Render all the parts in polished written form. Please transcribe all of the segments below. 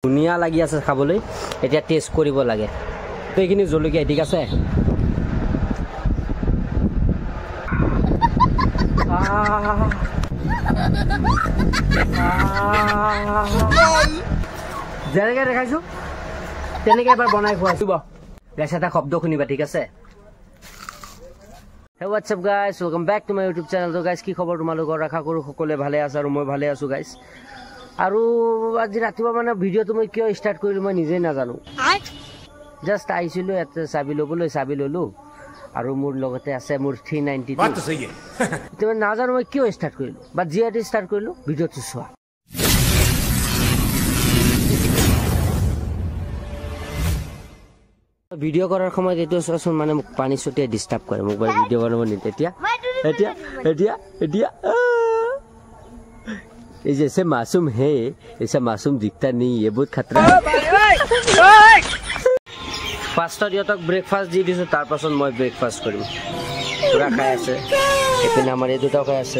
ধুনীয়া লাগি আছে খাবলৈ এতিয়া টেষ্ট কৰিব লাগে তো এইখিনি জলকীয়া ঠিক আছে যেনেকৈ দেখাইছোঁ তেনেকৈ এবাৰ বনাই খুৱাইছোঁ গাইছ এটা শব্দ শুনিবা ঠিক আছে Hey what's up guys, welcome back to my YouTube channel. So guys, কি খবৰ তোমালোকৰ আশা কৰো সকলোৱে ভালে আছে আৰু মই ভালে আছো guys. আৰু আজি ৰাতিপুৱা মানে ভিডিওটো মই কিয় ষ্টাৰ্ট কৰিলো মই নিজে নাজানো জাস্ট আইছিলো এতে চাবি ললো আৰু মোৰ লগতে আছে মোৰ 392 বাত সহি তুমি নাজানো মই কিয় ষ্টাৰ্ট কৰিলো বা জিআৰটি ষ্টাৰ্ট কৰিলো ভিডিওটো চোৱা ভিডিও কৰাৰ সময়ত এটো চোন মানে মোক পানী ছটিয়াই ডিস্টাৰ্ব কৰে মোক বাই ভিডিও বনাব নি এতিয়া ये जैसे मासूम है ऐसा मासूम दिखता नहीं ये बहुत खतरा है फास्ट दिया तक ब्रेकफास्ट दी दिसो तार पाছত মই ব্রেকফাস্ট কৰিম পুৰা খাই আছে এপিনা আমাৰ এই দুটা খাই আছে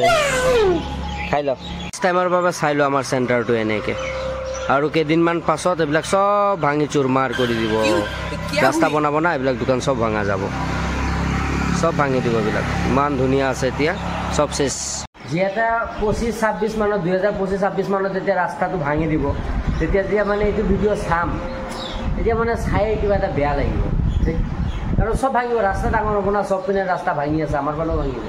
খাই ল টাইমৰ বাবে চাই ল আমাৰ সেন্টাৰটো এনেকে আৰু কেদিন মান পাছত এবিলাক সব ভাঙি চুৰমাৰ কৰি দিব ৰাস্তা বনাব না এবিলাক দোকান সব ভাঙা যাব সব ভাঙি দিব এবিলাক মান ধুনিয়া আছে এতিয়া সব শেষ যেটা 25-26 মানত 2025-26 মানত যেতিয়া ৰাস্তাটো ভাঙি দিব তেতিয়া মানে এইটো ভিডিও চাম এতিয়া মানে চাই কিবা এটা বেয়া লাগিব আৰু সব ভাঙিব ৰাস্তা ডাঙৰ হ'ব না সব পিনে ৰাস্তা ভাঙি আছে আমাৰ ফালেও ভাঙিব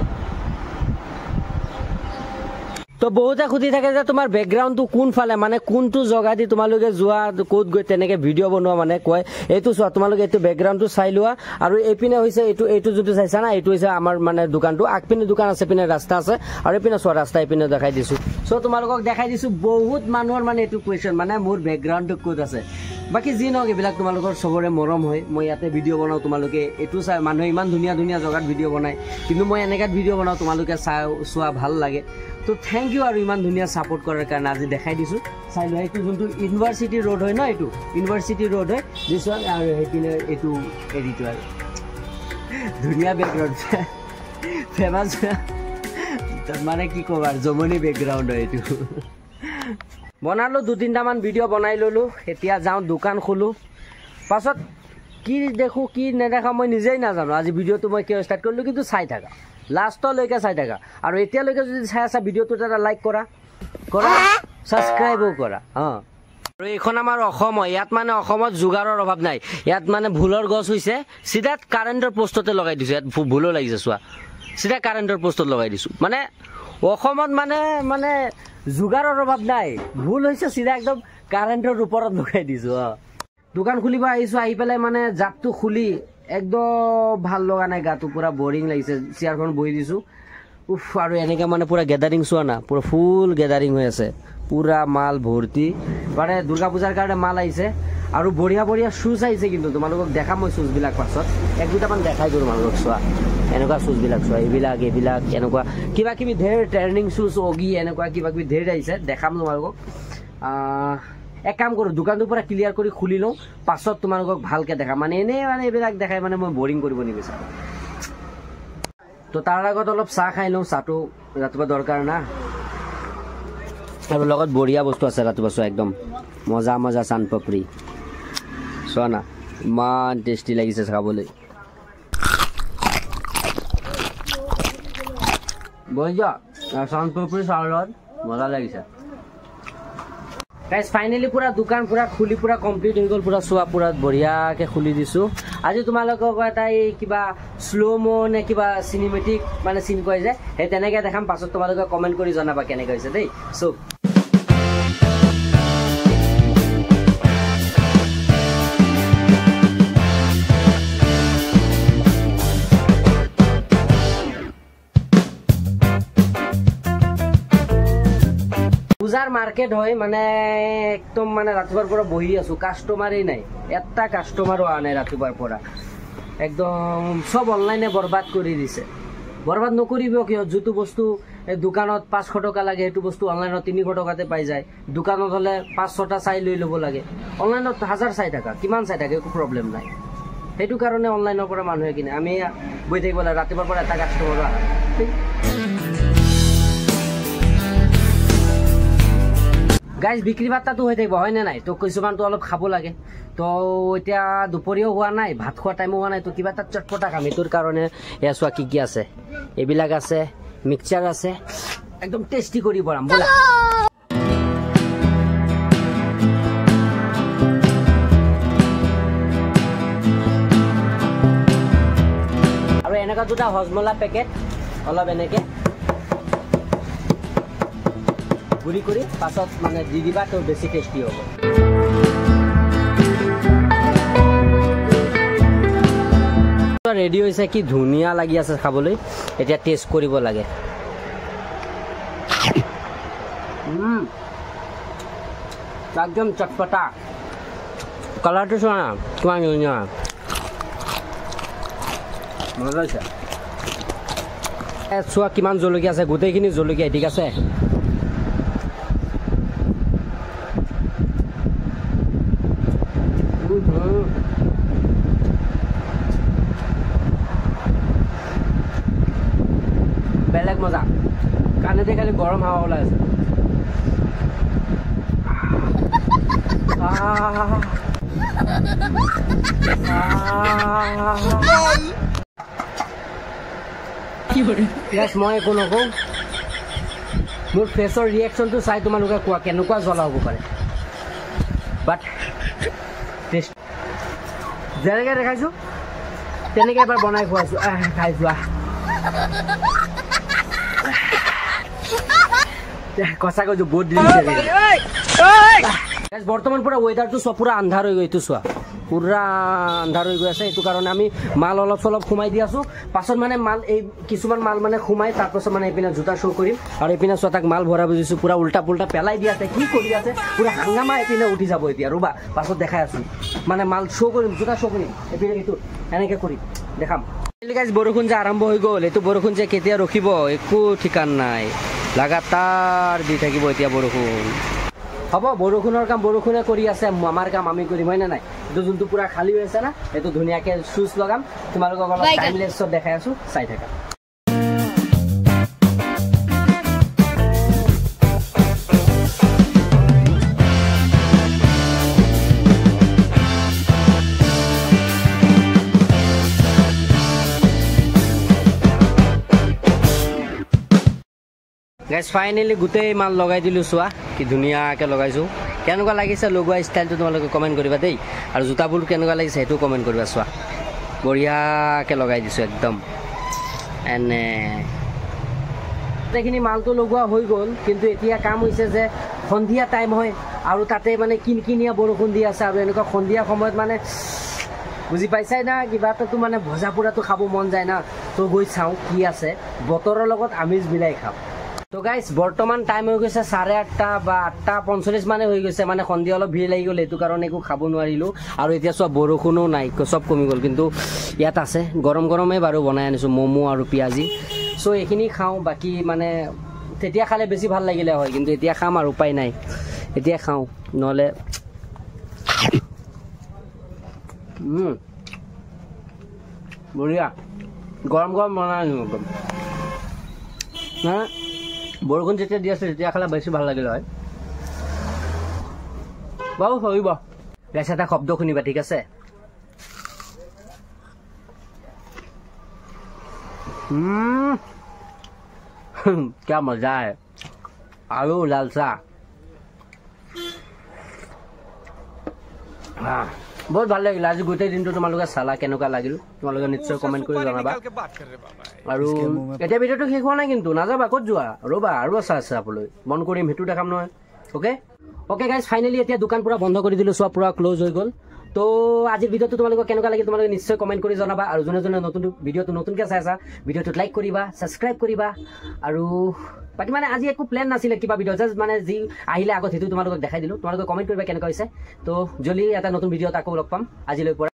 তো বহুতে খুদি থাকে যে তোমাৰ ব্যাকগ্ৰাউণ্ডটো কোন ফালে মানে কোনটো জগা দি তোমালোকে যোৱা কোড গৈ তেনেকে ভিডিও বনোৱা মানে কয় এইটো চোৱা তোমালোকে এইটো ব্যাকগ্ৰাউণ্ডটো চাই লোৱা আৰু এপিনে হৈছে এইটো যদি চাইছা না এইটো হৈছে আমাৰ মানে দোকানটো আগপিনে দোকান আছে পিনে ৰাস্তা আছে আৰু এপিনে চোৱা ৰাস্তা এপিনে দেখাই দিছো সো তোমালোকক দেখাই দিছো বহুত মানুহৰ মানে এইটো কোৱেশ্চন মানে মোৰ ব্যাকগ্ৰাউণ্ডটো কোড আছে বাকি যি নহওক এইবিলাক তোমালোকৰ সবৰে মৰম হয় মই ইয়াতে ভিডিও বনাও তোমালোকে এইটো চাই মানুহে ইমান ধুনীয়া ধুনীয়া জগাত ভিডিও বনায় কিন্তু মই এনেকাত ভিডিও বনাও তোমালোকে চোৱা ভাল লাগে তো থ্যাংক ইউ আৰু ইমান ধুনীয়া সাপোৰ্ট কৰাৰ কাৰণে আজি দেখাই দিছো চাই লোৱা এইটো যোনটো ইউনিভাৰ্সিটি ৰোড হয় ন এইটো ইউনিভাৰ্সিটি ৰোড হয় দিছ ওয়ান আৰু হেপিনে এইটো এডিটৰ আৰু ধুনীয়া ব্যাকগ্ৰাউণ্ড ফেমাস মানে কি কবাৰ জমনি ব্যাকগ্ৰাউণ্ড হয় এইটো বনালো 2-3টা মান ভিডিও বনাই ললো এতিয়া যাওঁ দোকান খুলো পাছত কি দেখো কি নেদেখা মই নিজেই নাজানো আজি ভিডিওটো মই কিয় ষ্টাৰ্ট কৰিলো কিন্তু চাই থাকা লাষ্টলৈকে চাই থাকা আৰু এতিয়ালৈকে যদি চাই আছা ভিডিওটো এটা লাইক কৰা সাবস্ক্ৰাইবও কৰা আৰু এইখন আমাৰ অসম ইয়াত মানে অসমত যোগাৰৰ অভাৱ নাই ইয়াত মানে ভুলৰ গছ হৈছে সিধা কাৰেণ্টৰ পোষ্টতে লগাই দিছো ইয়াত ভুলো লাগিছে চোৱা সিধা কাৰেণ্টৰ পোষ্টত লগাই দিছো মানে অসমত মানে যোগাৰৰ অভাৱ নাই ভুল হৈছে সিধা একদম কাৰেণ্টৰ ওপৰত লগাই দিছো দোকান খুলিব আহিছো আহি পেলাই মানে জাপটো খুলি একদম ভাল লগা নাই গাটো পুরা বোরিং লাগিছে চেয়ারখন বহি দিছো উফ আৰু এনেকা মানে পুৰা গ্যাদাৰিং চোৱা না পুৰা ফুল গ্যাদাৰিং হৈ আছে পুৰা মাল ভৰ্তি মানে দুৰ্গা পূজাৰ কাৰণে মাল আহিছে আৰু বঢ়িয়া বঢ়িয়া শুজ আহিছে কিন্তু তোমালোকক দেখাম মই শুজ বিলাক পাছত এক দুটা মান দেখাই দিও তোমালোকক চোৱা এনেকুৱা শুজ বিলাক চোৱা এইবিলাক এনেকুৱা কিবা কিবি ধেৰ ট্ৰেনিং শুজ অগি এনেকুৱা কিবা কিবি ধেৰ আহিছে দেখাম তোমালোকক এক কাম কৰো দোকানটো পুৰা ক্লিয়াৰ কৰি খুলি লওঁ পাছত তোমালোকক ভালকে দেখা মানে এইবিলাক দেখাই মানে মই বোৰিং কৰিব নিবিচাৰো তো তাৰ আগত অলপ চাহ খাই লওঁ চাহটো ৰাতিপুৱা দৰকাৰ না আৰু লগত বঢ়িয়া বস্তু আছে ৰাতিপুৱা চোৱা একদম মজা চান পাপৰি চোৱা না ইমান টেষ্টি লাগিছে খাবলৈ বঢ়িয়া চান পাপৰি চাহৰ লগত মজা লাগিছে গাইস ফাইনালি পুরা দোকান পুরা খুলি পুরা কমপ্লিট হৈ গল পুরা সোয়া পুরা বঢ়িয়াকে খুলি দিছো আজি তোমালোকক এটা কিবা স্লোমো নে কিবা সিনেমেটিক মানে সিন কয় যে হে তেনেকে দেখাম পাছত তোমালোকে কমেন্ট কৰি জনাবা কেনেকৈ হৈছে দেই সো পূজাৰ মাৰ্কেট হয় মানে একদম মানে ৰাতিপুৱাৰ পৰা বহি আছো কাস্টমাৰেই নাই এটা কাস্টমাৰো আ নাই ৰাতিপুৱাৰ পৰা একদম সব অনলাইনে বৰবাদ কৰি দিছে বৰবাদ নকৰিব কিয় যেটো বস্তু দোকানত 500 টকা লাগে এটো বস্তু অনলাইনত 300 টকাতে পাই যায় দোকানত হলে 5-6টা চাই লৈ লব লাগে অনলাইনত 1000 চাই টাকা কিমান চাই টাকা একো প্ৰবলেম নাই হেতু কাৰণে অনলাইনৰ পৰা মানুহে কিনে আমি বৈ থাকিব লাগে ৰাতিপুৱাৰ পৰা এটা কাস্টমাৰ আ গাইজ বিক্ৰী বাৰ্তাটো হৈ থাকিব হয়নে নাই? তো কিছুমানটো অলপ খাব লাগে। তো এতিয়া দুপৰীয়াও হোৱা নাই, ভাত খোৱা টাইমো হোৱা নাই, তো কিবা এটা চটপটা খাম। এইটোৰ কাৰণে এয়া চোৱা কি কি আছে, এইবিলাক আছে, মিক্সচাৰ আছে, একদম টেষ্টি কৰি বনাম ব'লা। আৰু এনেকুৱা দুটা হজমলা পেকেট অলপ এনেকে গুড়ি কৰি পাছত মানে দি দিবা, তো বেছি টেষ্টি হ'ব। ৰেডি হৈছে, কি ধুনীয়া লাগি আছে খাবলৈ। এতিয়া টেষ্ট কৰিব লাগে। একদম চটপটা, কালাৰটো চোৱা না কিমান ধুনীয়া, মজা হৈছে। চোৱা কিমান জলকীয়া আছে, গোটেইখিনি জলকীয়া, ঠিক আছে। বেলেগ মজা, কাণেদি খালি গৰম হাৱা ওলাই আছে। মই একো নকওঁ, মোৰ ফেচৰ ৰিয়েকশ্যনটো চাই তোমালোকে কোৱা কেনেকুৱা জ্বলা হ'ব পাৰে। বাট টেষ্ট যেনেকৈ দেখাইছোঁ তেনেকৈ এবাৰ বনাই খুৱাইছোঁ, খাই যোৱা। সঁচা কৈছোঁ বহুত দিন। বৰ্তমান পুৰা ৱেডাৰটো চব পুৰা আন্ধাৰ হৈ গৈ, এইটো চোৱা পুৰা আন্ধাৰ হৈ গৈ আছে। এইটো কাৰণে আমি মাল অলপ চলপ সোমাই দি আছোঁ। পাছত মানে মাল এই কিছুমান মাল মানে সোমাই তাৰপাছত মানে এইপিনে জোতা শ্ব' কৰিম। আৰু এইপিনে চোৱা তাক মাল ভৰা বুজিছোঁ, পুৰা উল্টা পুল্টা পেলাই দি আছে, কি কৰি আছে পুৰা হাংগামা। এইপিনে উঠি যাব এতিয়া, ৰ'বা পাছত দেখাই আছোঁ। মানে মাল শ্ব' কৰিম, জোতা শ্ব' কৰিম, এইপিনে এইটো এনেকৈ কৰি দেখাম। বৰষুণ যে আৰম্ভ হৈ গ'ল, এইটো বৰষুণ যে কেতিয়া ৰখিব একো ঠিকান নাই, লাগাতাৰ দি থাকিব এতিয়া বৰষুণ। হ'ব, বৰষুণৰ কাম বৰষুণে কৰি আছে, আমাৰ কাম আমি কৰিম, হয়নে নাই? এইটো যোনটো পুৰা খালী হৈ আছে না, এইটো ধুনীয়াকৈ শ্বুজ লগাম, তোমালোকক অলপ টাইমলেছত দেখাই আছোঁ, চাই থাকা। গাইজ ফাইনেলি গোটেই মাল লগাই দিলোঁ, চোৱা কি ধুনীয়াকৈ লগাইছোঁ। কেনেকুৱা লাগিছে লগোৱা ষ্টাইলটো তোমালোকে কমেণ্ট কৰিবা দেই। আৰু জোতাবোৰ কেনেকুৱা লাগিছে সেইটো কমেণ্ট কৰিবা। চোৱা বঢ়িয়াকৈ লগাই দিছোঁ একদম এনে। গোটেইখিনি মালটো লগোৱা হৈ গ'ল, কিন্তু এতিয়া কাম হৈছে যে সন্ধিয়া টাইম হয় আৰু তাতে মানে কিনকিনীয়া বৰষুণ দি আছে। আৰু এনেকুৱা সন্ধিয়া সময়ত মানে বুজি পাইছাই না, কিবা এটাতো মানে ভজা পোৰাটো খাব মন যায় না। তো গৈ চাওঁ কি আছে, বতৰৰ লগত আমেজ মিলাই খাম। তো গাইজ বৰ্তমান টাইম হৈ গৈছে 8:30 বা 8:45 মানে হৈ গৈছে। মানে সন্ধিয়া অলপ ভিৰ লাগি গ'ল, এইটো কাৰণে একো খাব নোৱাৰিলোঁ। আৰু এতিয়া চোৱা বৰষুণো নাই, চব কমি গ'ল। কিন্তু ইয়াত আছে গৰম গৰমেই বাৰু বনাই আনিছোঁ, ম'ম' আৰু পিঁয়াজি। চ' এইখিনি খাওঁ, বাকী মানে তেতিয়া খালে বেছি ভাল লাগিলে হয়, কিন্তু এতিয়া খাম আৰু উপায় নাই, এতিয়া খাওঁ নহ'লে। বঢ়িয়া গৰম গৰম বনাই আনিলোঁ একদম। বৰষুণ যেতিয়া দি আছে তেতিয়া খালে বেছি ভাল লাগিলে হয় বাৰু। চলিব গাইছ, এটা শব্দ শুনিবা, ঠিক আছে? क्या मजा है। आलू लाल चाह बहुत ভাল লাগিল। আজি গোটেই দিনটো তোমালোকে চালা, কেনেকুৱা লাগিল তোমালোকে নিশ্চয় কমেণ্ট কৰি জনাবা। আৰু এতিয়া ভিডিঅ'টো শেষ হোৱা নাই, কিন্তু নাযাবা, ক'ত যোৱা, ৰ'বা আৰু আছে চাবলৈ, মন কৰিম, সেইটো দেখাম নহয়। অ'কে গাইজ, ফাইনেলি এতিয়া দোকান পুৰা বন্ধ কৰি দিলোঁ, চোৱা পুৰা ক্ল'জ হৈ গ'ল। তো আজিৰ ভিডিঅ'টো তোমালোকক কেনেকুৱা লাগিল তোমালোকে নিশ্চয় কমেণ্ট কৰি জনাবা। আৰু যোনে যোনে নতুন ভিডিঅ'টো নতুনকৈ চাই আছা, ভিডিঅ'টোত লাইক কৰিবা, ছাবস্ক্ৰাইব কৰিবা। আৰু বাকী মানে আজি একো প্লেন নাছিলে কিবা ভিডিঅ', জাষ্ট মানে যি আহিলে আগত সেইটো তোমালোকক দেখাই দিলোঁ। তোমালোকে কমেণ্ট কৰিবা কেনেকুৱা হৈছে। তো জলদি এটা নতুন ভিডিঅ'ত আকৌ লগ পাম। আজিলৈ পৰা